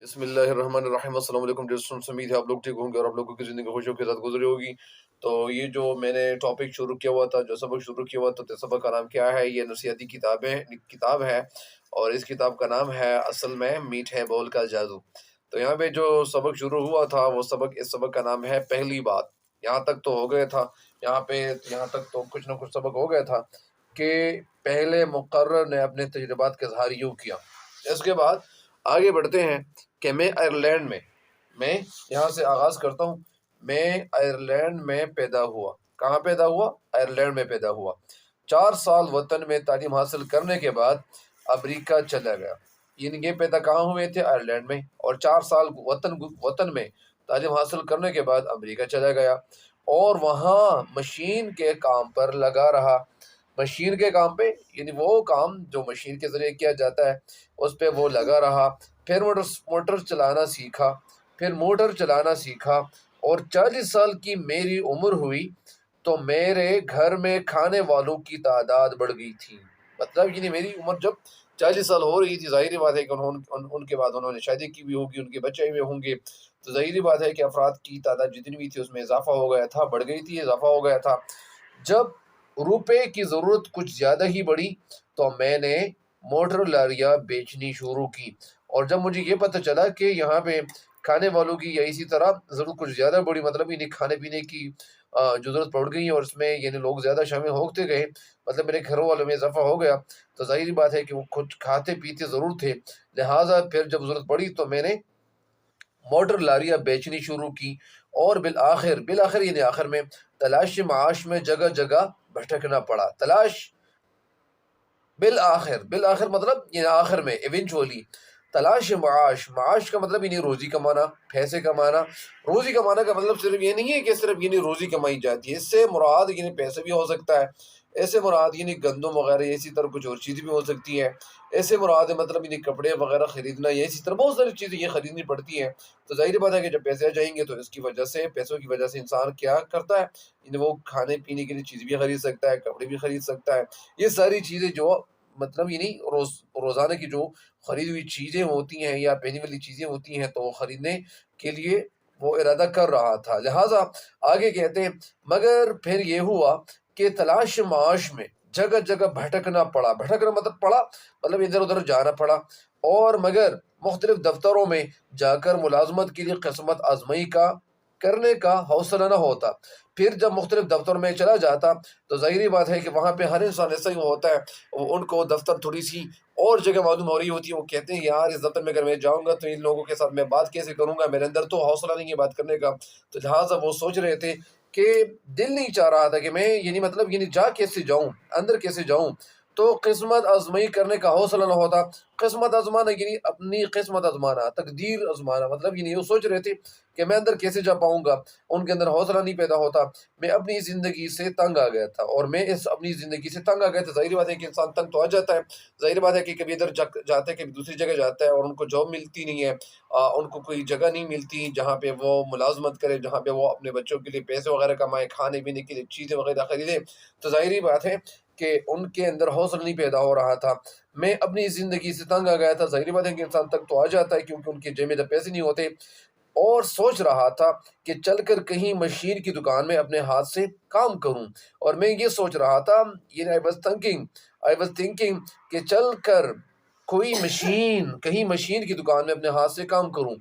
بسم اللہ الرحمن الرحیم۔ السلام علیکم ڈیئر، امید ہے آپ لوگ ٹھیک ہوں گے اور آپ لوگوں کی زندگی خوشیوں کے ساتھ گزری ہوگی۔ تو یہ جو میں نے ٹاپک شروع کیا ہوا تھا، جو سبق شروع کیا ہوا تھا، تو سبق کا نام کیا ہے؟ یہ نفسیاتی کتاب ہے، اور اس کتاب کا نام ہے اصل میں میٹھے بول کا جادو۔ تو یہاں پہ جو سبق شروع ہوا تھا، وہ اس سبق کا نام ہے پہلی بات۔ یہاں تک تو ہو گیا تھا، یہاں تک تو کچھ نہ کچھ سبق ہو گیا تھا کہ پہلے مقرر نے اپنے تجربات کا اظہار یوں کیا۔ اس کے بعد آگے بڑھتے ہیں کہ میں آئرلینڈ میں یہاں سے آغاز کرتا ہوں۔ میں آئرلینڈ میں پیدا ہوا۔ کہاں پیدا ہوا؟ آئرلینڈ میں پیدا ہوا۔ 4 سال وطن میں تعلیم حاصل کرنے کے بعد امریکہ چلا گیا۔ یعنی یہ پیدا کہاں ہوئے تھے؟ آئرلینڈ میں، اور 4 سال وطن میں تعلیم حاصل کرنے کے بعد امریکہ چلا گیا، اور وہاں مشین کے کام پر لگا رہا۔ مشین کے کام پہ، یعنی وہ کام جو مشین کے ذریعے کیا جاتا ہے، اس پہ وہ لگا رہا۔ پھر موٹر چلانا سیکھا، اور 40 سال کی میری عمر ہوئی تو میرے گھر میں کھانے والوں کی تعداد بڑھ گئی تھی۔ مطلب یعنی میری عمر جب 40 سال ہو رہی تھی، ظاہری بات ہے کہ ان کے بعد انہوں نے شادی کی بھی ہوگی، ان کے بچے بھی ہوں گے، تو ظاہری بات ہے کہ افراد کی تعداد جتنی بھی تھی اس میں اضافہ ہو گیا تھا، بڑھ گئی تھی، اضافہ ہو گیا تھا۔ جب روپے کی ضرورت کچھ زیادہ ہی بڑھی تو میں نے موٹر لاریاں بیچنی شروع کی، اور جب مجھے یہ پتہ چلا کہ یہاں پہ کھانے والوں کی یا اسی طرح ضرورت کچھ زیادہ بڑی، مطلب یعنی کھانے پینے کی جو ضرورت پڑ گئی، اور اس میں یعنی لوگ زیادہ شامل ہوتے گئے، مطلب میرے گھر والوں میں اضافہ ہو گیا، تو ظاہری بات ہے کہ وہ کچھ کھاتے پیتے ضرور تھے، لہٰذا پھر جب ضرورت پڑی تو میں نے موٹر لاریاں بیچنی شروع کی، اور بالآخر یعنی آخر میں تلاش معاش میں جگہ جگہ بھٹکنا پڑا۔ بالآخر مطلب یعنی آخر میں، ایونچولی تلاش معاش کا مطلب یعنی روزی کمانا، پیسے کمانا۔ روزی کمانا کا مطلب صرف یہ نہیں ہے کہ صرف یعنی روزی کمائی جاتی ہے، اس سے مراد یعنی پیسے بھی ہو سکتا ہے، ایسے مراد یعنی گندم وغیرہ، اسی طرح کچھ اور چیزیں بھی ہو سکتی ہیں، ایسے مراد ہے مطلب یعنی کپڑے وغیرہ خریدنا، یا اسی طرح بہت ساری چیزیں یہ خریدنی پڑتی ہیں۔ تو ظاہر بات ہے کہ جب پیسے آ جائیں گے تو اس کی وجہ سے، پیسوں کی وجہ سے انسان کیا کرتا ہے؟ یعنی وہ کھانے پینے کے لیے چیز بھی خرید سکتا ہے، کپڑے بھی خرید سکتا ہے۔ یہ ساری چیزیں جو مطلب یعنی روزانہ کی جو خرید ہوئی چیزیں ہوتی ہیں یا پہنی والی چیزیں ہوتی ہیں، تو وہ خریدنے کے لیے وہ ارادہ کر رہا تھا۔ لہٰذا آگے کہتے ہیں، مگر پھر یہ ہوا کہ تلاش معاش میں جگہ جگہ بھٹکنا مطلب ادھر ادھر جانا پڑا، اور مگر مختلف دفتروں میں جا کر ملازمت کے لیے قسمت آزمائی کرنے کا حوصلہ نہ ہوتا۔ پھر جب مختلف دفتروں میں چلا جاتا تو ظاہری بات ہے کہ وہاں پہ ہر انسان ایسا ہی ہوتا ہے، ان کو دفتر تھوڑی سی اور جگہ معلوم ہو رہی ہوتی ہے، وہ کہتے ہیں یار اس دفتر میں اگر میں جاؤں گا تو ان لوگوں کے ساتھ میں بات کیسے کروں گا، میرے اندر تو حوصلہ نہیں ہے بات کرنے کا۔ تو لہٰذا وہ سوچ رہے تھے کہ دل نہیں چاہ رہا تھا کہ میں یعنی جا کیسے جاؤں، اندر کیسے جاؤں، تو قسمت آزمائی کرنے کا حوصلہ نہ ہوتا۔ قسمت آزمانا یعنی اپنی قسمت آزمانا، تقدیر آزمانا، مطلب یعنی وہ سوچ رہے تھے کہ میں اندر کیسے جا پاؤں گا، ان کے اندر حوصلہ نہیں پیدا ہوتا۔ میں اپنی زندگی سے تنگ آ گیا تھا، اور میں اپنی زندگی سے تنگ آ گیا تھا۔ ظاہر بات ہے کہ انسان تنگ تو آ جاتا ہے، ظاہر بات ہے کہ کبھی ادھر جاتا ہے، کبھی دوسری جگہ جاتا ہے، اور ان کو جاب ملتی نہیں ہے، ان کو کوئی جگہ نہیں ملتی جہاں پہ وہ ملازمت کرے، جہاں پہ وہ اپنے بچوں کے لیے پیسے وغیرہ کمائے، کھانے پینے کے لیے چیزیں وغیرہ خریدے، تو ظاہری بات ہے کہ ان کے اندر حوصلہ نہیں پیدا ہو رہا تھا۔ میں اپنی زندگی سے تنگ آ گیا تھا۔ ظاہر بات ہے کہ انسان تنگ تو آ جاتا ہے، کیونکہ ان کی جیب میں جب پیسے نہیں ہوتے، اور سوچ رہا تھا کہ چل کر کہیں مشین کی دکان میں اپنے ہاتھ سے کام کروں، اور میں یہ سوچ رہا تھا، یعنی I was thinking کہ چل کر کہیں مشین کی دکان میں اپنے ہاتھ سے کام کروں،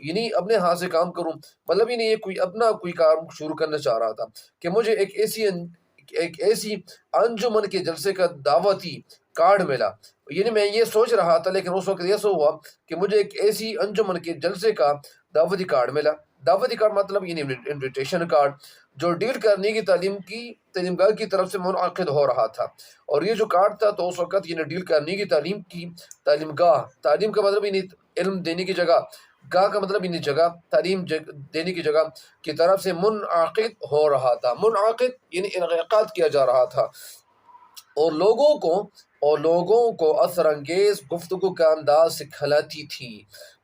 یعنی اپنے ہاتھ سے کام کروں، مطلب یعنی یہ کوئی کام شروع کرنا چاہ رہا تھا کہ مجھے ایک ایسی انجمن کے جلسے کا دعوتی کارڈ ملا۔ یعنی میں یہ سوچ رہا تھا، لیکن اس وقت ایسا ہوا کہ مجھے ایک ایسی انجمن کے جلسے کا دعوتی کارڈ ملا۔ دعوتی کارڈ مطلب یعنی انویٹیشن کارڈ، جو ڈیل کرنے کی تعلیمگاہ کی طرف سے منعقد ہو رہا تھا۔ اور یہ جو کارڈ تھا تو اس وقت یعنی ڈیل کرنے کی تعلیمگاہ، تعلیم کا مطلب یعنی علم دینے کی جگہ، گاہ کا مطلب یعنی جگہ، تعلیم دینے کی جگہ کی طرف سے منعقد ہو رہا تھا۔ منعقد یعنی انعقاد کیا جا رہا تھا، اور لوگوں کو اثر انگیز گفتگو کا انداز سکھلاتی تھی۔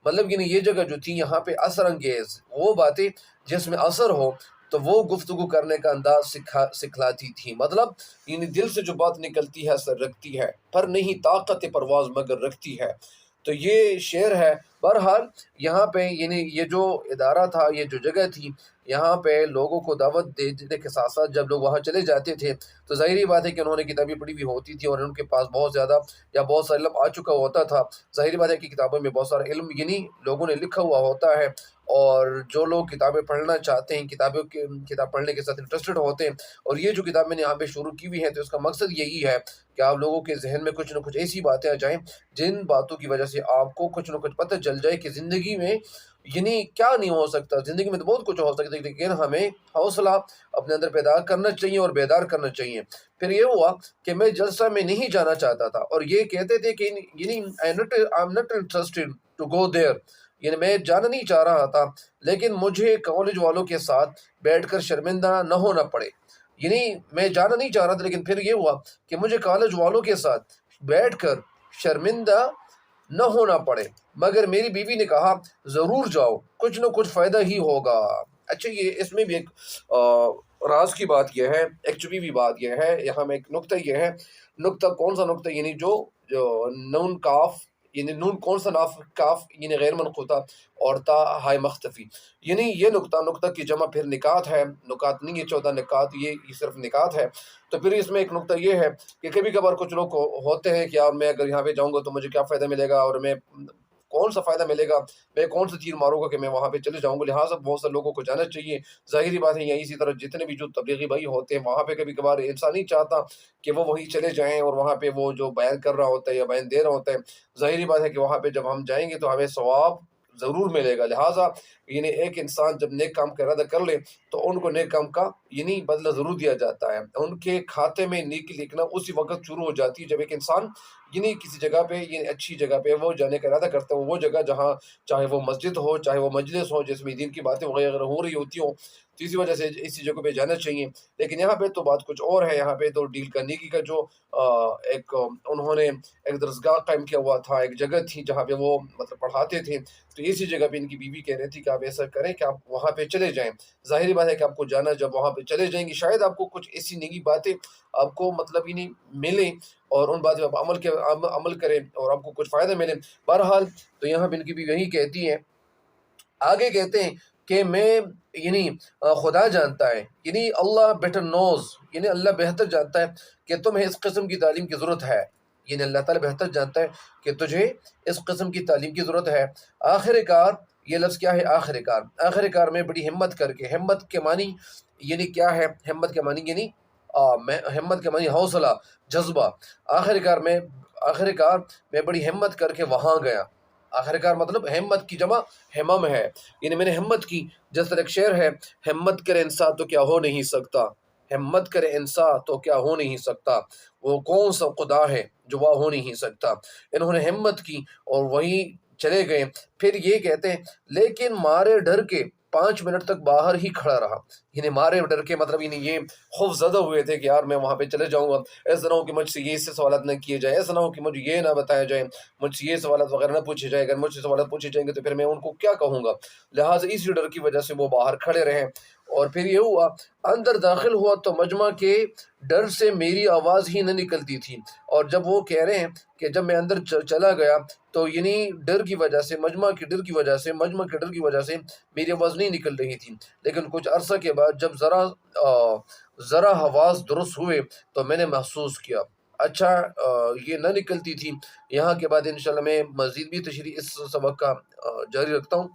مطلب یعنی یہ جگہ جو تھی، یہاں پہ اثر انگیز وہ باتیں جس میں اثر ہو، تو وہ گفتگو کرنے کا انداز سکھلاتی تھی۔ مطلب یعنی دل سے جو بات نکلتی ہے اثر رکھتی ہے، پر نہیں طاقت پرواز مگر رکھتی ہے۔ تو یہ شعر ہے بہرحال یہاں پہ یعنی یہ جو ادارہ تھا، یہ جو جگہ تھی، یہاں پہ لوگوں کو دعوت دینے کے ساتھ ساتھ جب لوگ وہاں چلے جاتے تھے تو ظاہری بات ہے کہ انہوں نے کتابیں پڑھی ہوئی ہوتی تھی اور ان کے پاس بہت زیادہ یا بہت سارا علم آ چکا ہوتا تھا. ظاہری بات ہے کہ کتابوں میں بہت سارا علم یعنی لوگوں نے لکھا ہوا ہوتا ہے، اور جو لوگ کتابیں پڑھنا چاہتے ہیں، کتاب پڑھنے کے ساتھ انٹرسٹڈ ہوتے ہیں، اور یہ جو کتاب میں نے یہاں پہ شروع کی ہوئی ہے تو اس کا مقصد یہی ہے کہ آپ لوگوں کے ذہن میں کچھ نہ کچھ ایسی باتیں آ جائیں جن باتوں کی وجہ سے آپ کو کچھ نہ کچھ پتہ چل جائے کہ زندگی میں یعنی کیا نہیں ہو سکتا. زندگی میں تو بہت کچھ ہو سکتا ہے، لیکن ہمیں حوصلہ اپنے اندر پیدا کرنا چاہیے اور بیدار کرنا چاہیے. پھر یہ ہوا کہ میں جلسہ میں نہیں جانا چاہتا تھا، اور یہ کہتے تھے کہ یعنی I'm not interested to go there، یعنی میں جانا نہیں چاہ رہا تھا، لیکن مجھے کالج والوں کے ساتھ بیٹھ کر شرمندہ نہ ہونا پڑے. یعنی میں جانا نہیں چاہ رہا تھا، لیکن پھر یہ ہوا کہ مجھے کالج والوں کے ساتھ بیٹھ کر شرمندہ نہ ہونا پڑے. مگر میری بیوی نے کہا ضرور جاؤ، کچھ نہ کچھ فائدہ ہی ہوگا. اچھا، یہ اس میں بھی ایک راز کی بات یہ ہے، ایک چھپی ہوئی بات یہ ہے. یہاں میں ایک نقطہ یہ ہے، نقطہ کون سا نقطہ، یعنی جو نون کاف، یعنی نون کون سا کاف یعنی غیر منقوطہ، اور تا ہائے مختفی، یعنی یہ نقطہ کی جمع پھر نکات ہے. نکات نہیں ہے 14 نکات، یہ صرف نکات ہے. تو پھر اس میں ایک نقطہ یہ ہے کہ کبھی کبھار کچھ لوگ ہوتے ہیں کہ یار میں اگر یہاں پہ جاؤں گا تو مجھے کیا فائدہ ملے گا، اور میں کون سا فائدہ ملے گا، میں کون سا تیر ماروں گا کہ میں وہاں پہ چلے جاؤں گا. لہٰذا بہت سے لوگوں کو جانا چاہیے. ظاہری بات ہے یہی اسی طرح جتنے بھی جو تبلیغی بھائی ہوتے ہیں وہاں پہ کبھی کبھار انسان نہیں چاہتا کہ وہ وہیں چلے جائیں اور وہاں پہ وہ جو بیان کر رہا ہوتا ہے یا بیان دے رہا ہوتا ہے. ظاہری بات ہے کہ وہاں پہ جب ہم جائیں گے تو ہمیں ثواب ضرور ملے گا. لہٰذا یعنی ایک انسان جب نیک کام کا ارادہ کر لے تو ان کو نیک کام کا یعنی بدلہ ضرور دیا جاتا ہے. ان کے کھاتے میں نیکی لکھنا اسی وقت شروع ہو جاتی ہے جب ایک انسان یعنی کسی جگہ پہ یعنی اچھی جگہ پہ وہ جانے کا ارادہ کرتا ہے. وہ جگہ جہاں چاہے وہ مسجد ہو، چاہے وہ مجلس ہو جس میں دین کی باتیں وغیرہ ہو رہی ہوتی ہوں، تو اسی وجہ سے اسی جگہ پہ جانا چاہیے. لیکن یہاں پہ تو بات کچھ اور ہے. یہاں پہ تو ڈیل کا نیکی کا جو ایک انہوں نے ایک درسگاہ قائم کیا ہوا تھا، ایک جگہ تھی جہاں پہ وہ مطلب پڑھاتے تھے. تو اسی جگہ پہ ان کی بیوی کہہ رہی تھی کہ آپ ایسا کریں کہ آپ وہاں پہ چلے جائیں. ظاہری بات ہے کہ آپ کو جانا، جب وہاں پہ چلے جائیں گے شاید آپ کو کچھ ایسی نیکی باتیں آپ کو مطلب یعنی ملیں، اور ان باتوں پہ آپ عمل کریں اور آپ کو کچھ فائدہ ملے. بہرحال تو یہاں پہ ان کی بھی یہی کہتی ہیں. آگے کہتے ہیں کہ میں یعنی خدا جانتا ہے، یعنی اللہ بیٹر نوز، یعنی اللہ بہتر جانتا ہے کہ تمہیں اس قسم کی تعلیم کی ضرورت ہے. یعنی اللہ تعالیٰ بہتر جانتا ہے کہ تجھے اس قسم کی تعلیم کی ضرورت ہے. آخر کار، یہ لفظ کیا ہے؟ آخر کار. آخر کار میں بڑی ہمت کر کے، ہمت کے معنی یعنی کیا ہے؟ ہمت کے معنی یعنی ہمت کے معنی حوصلہ، جذبہ. آخر کار میں بڑی ہمت کر کے وہاں گیا. آخر کار مطلب ہمت کی جمع ہمم ہے، یعنی میں نے ہمت کی. جس طرح ایک شعر ہے، ہمت کرے انسان تو کیا ہو نہیں سکتا، ہمت کرے انسان تو کیا ہو نہیں سکتا، وہ کون سا خدا ہے جو وہ ہو نہیں سکتا. انہوں نے ہمت کی اور وہیں چلے گئے. پھر یہ کہتے ہیں لیکن مارے ڈر کے 5 منٹ تک باہر ہی کھڑا رہا. یعنی مارے ڈر کے مطلب یعنی یہ خوف زدہ ہوئے تھے کہ یار میں وہاں پہ چلے جاؤں گا، ایسا نہ ہو کہ مجھ سے یہ سوالات نہ کیے جائے، ایسا نہ ہو کہ مجھے یہ نہ بتایا جائے، مجھ سے یہ سوالات وغیرہ نہ پوچھے جائے. اگر مجھ سے سوالات پوچھے جائیں گے تو پھر میں ان کو کیا کہوں گا. لہٰذا اسی ڈر کی وجہ سے وہ باہر کھڑے رہے. اور پھر یہ ہوا، اندر داخل ہوا تو مجمع کے ڈر سے میری آواز ہی نہ نکلتی تھی. اور جب وہ کہہ رہے ہیں کہ جب میں اندر چلا گیا تو یعنی ڈر کی وجہ سے، مجمع کے ڈر کی وجہ سے میری آواز نہیں نکل رہی تھی. لیکن کچھ عرصہ کے بعد جب ذرا حواس درست ہوئے تو میں نے محسوس کیا. اچھا، یہ نہ نکلتی تھی. یہاں کے بعد انشاءاللہ میں مزید بھی تشریح اس سبق کا جاری رکھتا ہوں.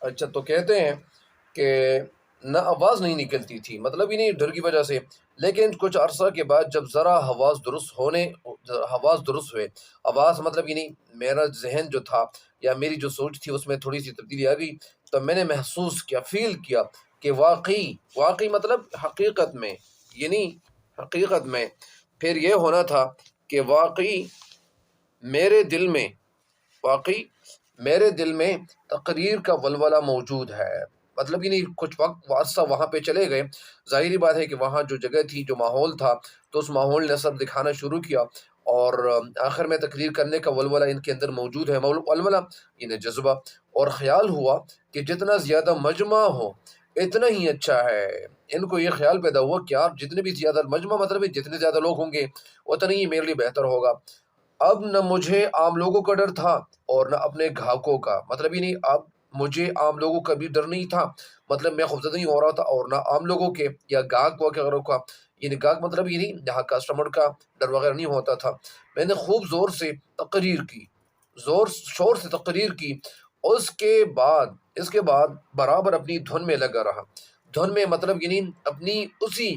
اچھا، تو کہتے ہیں کہ نہ آواز نہیں نکلتی تھی، مطلب ہی نہیں ڈر کی وجہ سے، لیکن کچھ عرصہ کے بعد جب ذرا حواس درست ہوئے، آواز مطلب ہی نہیں، میرا ذہن جو تھا یا میری جو سوچ تھی اس میں تھوڑی سی تبدیلی آ گئی، تو میں نے محسوس کیا، فیل کیا کہ واقعی مطلب حقیقت میں، یعنی حقیقت میں پھر یہ ہونا تھا کہ میرے دل میں واقعی میرے دل میں تقریر کا ولولہ موجود ہے، مطلب یہ نہیں، کچھ وقت عرصہ وہاں پہ چلے گئے، ظاہری بات ہے کہ وہاں جو جگہ تھی، جو ماحول تھا، تو اس ماحول نے سب دکھانا شروع کیا، اور آخر میں تقریر کرنے کا ولولہ ان کے اندر موجود ہے، ولولہ انہیں جذبہ، اور خیال ہوا کہ جتنا زیادہ مجمع ہو اتنا ہی اچھا ہے۔ ان کو یہ خیال پیدا ہوا کہ آپ جتنے بھی زیادہ مجمع، مطلب ہے جتنے زیادہ لوگ ہوں گے اتنا ہی میرے لیے بہتر ہوگا۔ اب نہ مجھے عام لوگوں کا ڈر تھا اور نہ اپنے گاہکوں کا، مطلب ہی نہیں، اب مجھے عام لوگوں کا بھی ڈر نہیں تھا، مطلب میں خوفزدہ نہیں ہو رہا تھا، اور نہ عام لوگوں کے یا گاہک وغیرہ کا، یعنی گاہک مطلب یہ نہیں جہاں کسٹمر کا ڈر وغیرہ نہیں ہوتا تھا۔ میں نے خوب زور سے تقریر کی، زور شور سے تقریر کی، اس کے بعد برابر اپنی دھن میں لگا رہا، دھن میں مطلب یعنی اپنی اسی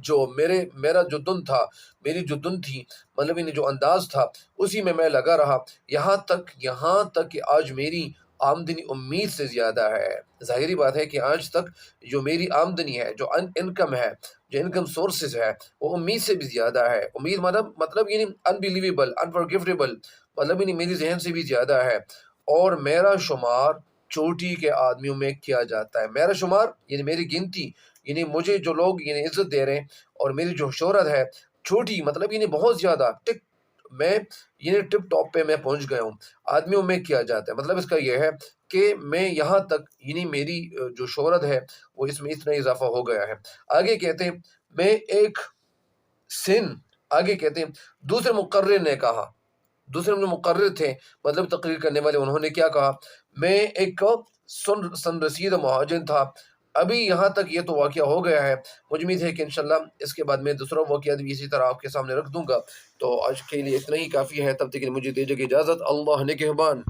جو میرا جو دن تھا، میری جو دن تھی، مطلب انہیں جو انداز تھا، اسی میں لگا رہا، یہاں تک کہ آج میری آمدنی امید سے زیادہ ہے۔ ظاہری بات ہے کہ آج تک جو میری آمدنی ہے، جو انکم ہے، جو انکم سورسز ہے، وہ امید سے بھی زیادہ ہے۔ امید مطلب یعنی انبیلیویبل، انفارگیویبل، مطلب یعنی میری ذہن سے بھی زیادہ ہے، اور میرا شمار چوٹی کے آدمیوں میں کیا جاتا ہے۔ میرا شمار یعنی میری گنتی، یعنی مجھے جو لوگ یعنی عزت دے رہے ہیں، اور میری جو شہرت ہے چھوٹی، مطلب یعنی بہت زیادہ میں یعنی ٹپ ٹاپ پہ میں پہنچ گیا ہوں، آدمیوں میں کیا جاتا ہے۔ مطلب اس کا یہ ہے کہ میں یہاں تک یعنی میری جو شہرت ہے وہ اس میں اتنا اضافہ ہو گیا ہے۔ آگے کہتے ہیں میں ایک آگے کہتے ہیں دوسرے مقرر نے کہا، دوسرے جو مقرر تھے مطلب تقریر کرنے والے، انہوں نے کیا کہا، میں ایک سن رسید مہاجن تھا، ابھی یہاں تک یہ تو واقعہ ہو گیا ہے، مجھے امید ہے کہ انشاءاللہ اس کے بعد میں دوسرا واقعہ بھی اسی طرح آپ کے سامنے رکھ دوں گا۔ تو آج کے لیے اتنا ہی کافی ہے، تب تک کے لیے مجھے دیجیے اجازت، اللہ نگہبان۔